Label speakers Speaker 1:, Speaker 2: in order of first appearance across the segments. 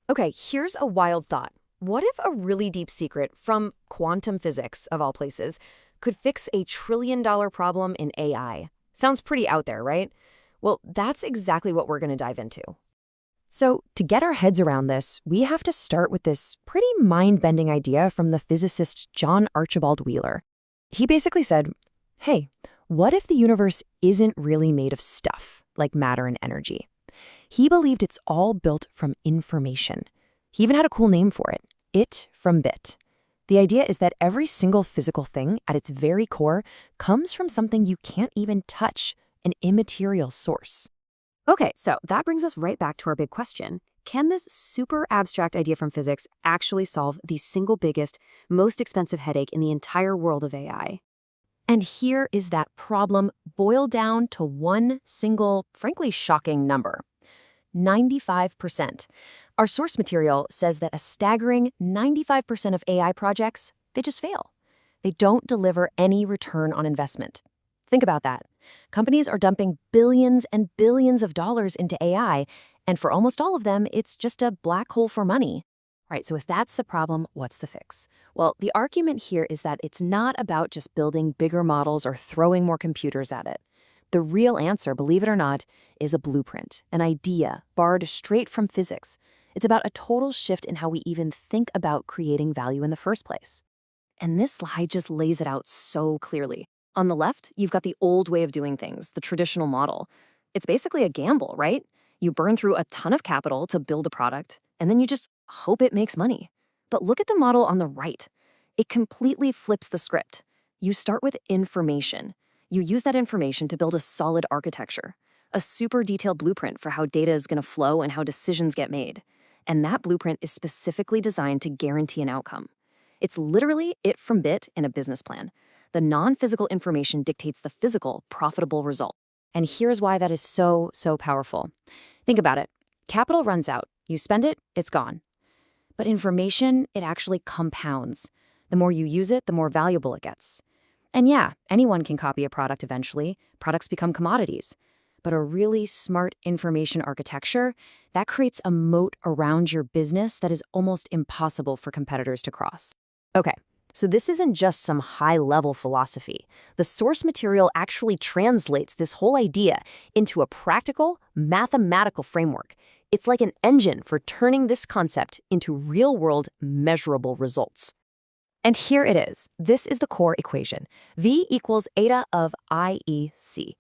Speaker 1: Okay, here's a wild thought. What if a really deep secret from quantum physics, of all places, could fix a $1 trillion problem in AI? Sounds pretty out there, right? Well, that's exactly what we're going to dive into. So, to get our heads around this, we have to start with this pretty mind-bending idea from the physicist John Archibald Wheeler. He basically said, hey, what if the universe isn't really made of stuff, like matter and energy? He believed it's all built from information. He even had a cool name for it, it from bit. The idea is that every single physical thing at its very core comes from something you can't even touch, an immaterial source. Okay, so that brings us right back to our big question. Can this super abstract idea from physics actually solve the single biggest, most expensive headache in the entire world of AI? And here is that problem boiled down to one single, frankly shocking number. 95%. Our source material says that a staggering 95% of AI projects, they just fail. They don't deliver any return on investment. Think about that. Companies are dumping billions and billions of dollars into AI, and for almost all of them, it's just a black hole for money. Right, so if that's the problem, what's the fix? Well, the argument here is that it's not about just building bigger models or throwing more computers at it. The real answer, believe it or not, is a blueprint, an idea borrowed straight from physics. It's about a total shift in how we even think about creating value in the first place. And this slide just lays it out so clearly. On the left, you've got the old way of doing things, the traditional model. It's basically a gamble, right? You burn through a ton of capital to build a product, and then you just hope it makes money. But look at the model on the right. It completely flips the script. You start with information. You use that information to build a solid architecture, a super detailed blueprint for how data is going to flow and how decisions get made. And that blueprint is specifically designed to guarantee an outcome. It's literally it from bit in a business plan. The non-physical information dictates the physical, profitable result. And here's why that is so powerful. Think about it. Capital runs out. You spend it, it's gone. But information, it actually compounds. The more you use it, the more valuable it gets. And yeah, anyone can copy a product eventually. Products become commodities. But a really smart information architecture, that creates a moat around your business that is almost impossible for competitors to cross. Okay, so this isn't just some high-level philosophy. The source material actually translates this whole idea into a practical, mathematical framework. It's like an engine for turning this concept into real-world, measurable results. And here it is. This is the core equation. V equals eta of IEC.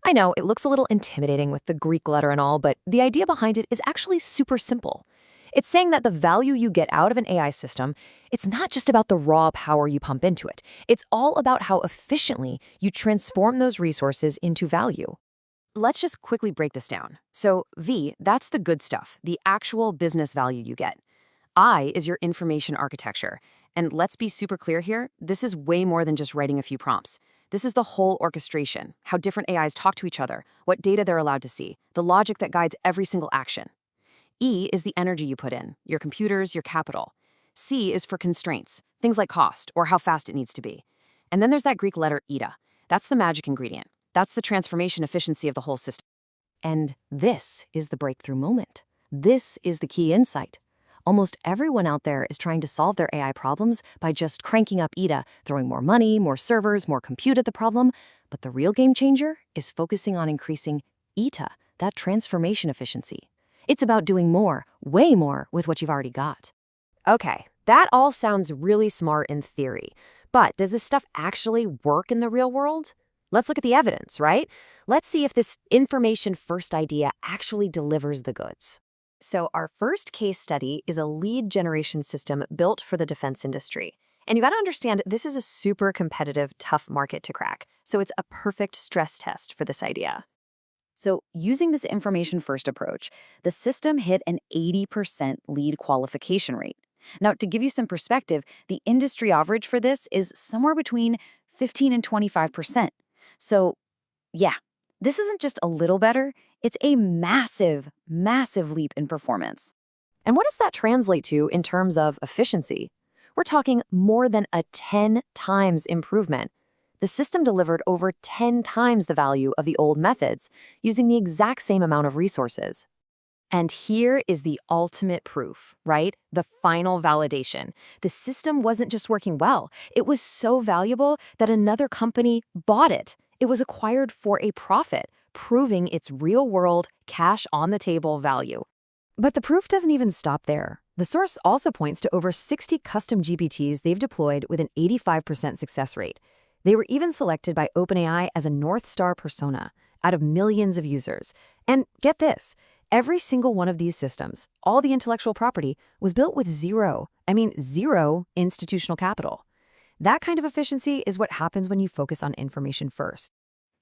Speaker 1: I know it looks a little intimidating with the Greek letter and all, but the idea behind it is actually super simple. It's saying that the value you get out of an AI system, it's not just about the raw power you pump into it. It's all about how efficiently you transform those resources into value. Let's just quickly break this down. So V, that's the good stuff, the actual business value you get. I is your information architecture. And let's be super clear here, this is way more than just writing a few prompts. This is the whole orchestration, how different AIs talk to each other, what data they're allowed to see, the logic that guides every single action. E is the energy you put in, your computers, your capital. C is for constraints, things like cost or how fast it needs to be. And then there's that Greek letter eta. That's the magic ingredient. That's the transformation efficiency of the whole system. And this is the breakthrough moment. This is the key insight. Almost everyone out there is trying to solve their AI problems by just cranking up eta, throwing more money, more servers, more compute at the problem. But the real game changer is focusing on increasing eta, that transformation efficiency. It's about doing more, way more, with what you've already got. Okay, that all sounds really smart in theory. But does this stuff actually work in the real world? Let's look at the evidence, right? Let's see if this information-first idea actually delivers the goods. So our first case study is a lead generation system built for the defense industry. And you got to understand, this is a super competitive, tough market to crack. So it's a perfect stress test for this idea. So using this information-first approach, the system hit an 80% lead qualification rate. Now, to give you some perspective, the industry average for this is somewhere between 15 and 25%. So yeah, this isn't just a little better, it's a massive leap in performance. And what does that translate to in terms of efficiency? We're talking more than a 10 times improvement. The system delivered over 10 times the value of the old methods, using the exact same amount of resources. And here is the ultimate proof, right? The final validation. The system wasn't just working well, it was so valuable that another company bought it. It was acquired for a profit, proving its real-world, cash-on-the-table value. But the proof doesn't even stop there. The source also points to over 60 custom GPTs they've deployed with an 85% success rate. They were even selected by OpenAI as a North Star persona out of millions of users. And get this, every single one of these systems, all the intellectual property, was built with zero institutional capital. That kind of efficiency is what happens when you focus on information first.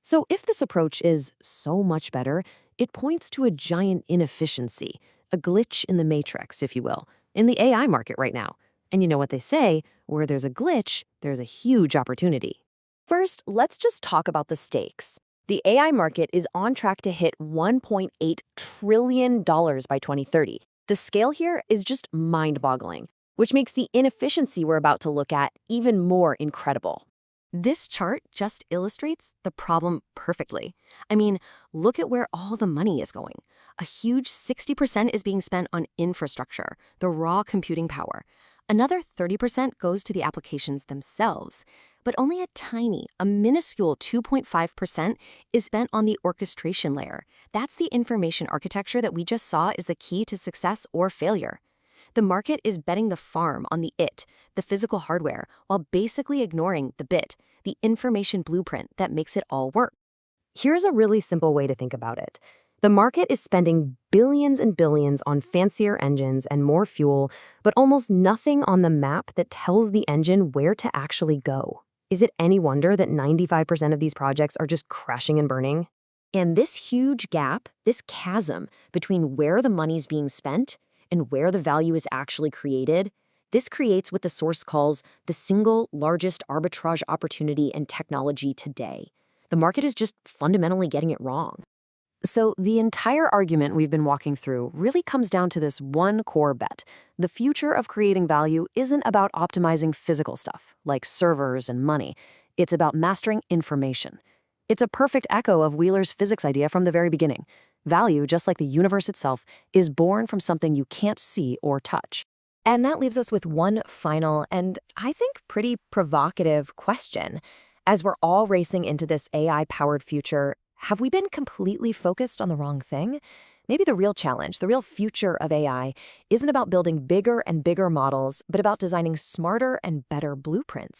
Speaker 1: So if this approach is so much better, it points to a giant inefficiency, a glitch in the matrix, if you will, in the AI market right now. And you know what they say, where there's a glitch, there's a huge opportunity. First, let's just talk about the stakes. The AI market is on track to hit $1.8 trillion by 2030. The scale here is just mind-boggling, which makes the inefficiency we're about to look at even more incredible. This chart just illustrates the problem perfectly. I mean, look at where all the money is going. A huge 60% is being spent on infrastructure, the raw computing power. Another 30% goes to the applications themselves. But only a minuscule 2.5% is spent on the orchestration layer. That's the information architecture that we just saw is the key to success or failure. The market is betting the farm on the physical hardware, while basically ignoring the bit, the information blueprint that makes it all work. Here's a really simple way to think about it. The market is spending billions and billions on fancier engines and more fuel, but almost nothing on the map that tells the engine where to actually go. Is it any wonder that 95% of these projects are just crashing and burning? And this huge gap, this chasm between where the money's being spent and where the value is actually created, this creates what the source calls the single largest arbitrage opportunity in technology today. The market is just fundamentally getting it wrong. So the entire argument we've been walking through really comes down to this one core bet. The future of creating value isn't about optimizing physical stuff, like servers and money. It's about mastering information. It's a perfect echo of Wheeler's physics idea from the very beginning. Value, just like the universe itself, is born from something you can't see or touch. And that leaves us with one final and, I think, pretty provocative question. As we're all racing into this AI-powered future, have we been completely focused on the wrong thing? Maybe the real challenge, the real future of AI, isn't about building bigger and bigger models, but about designing smarter and better blueprints.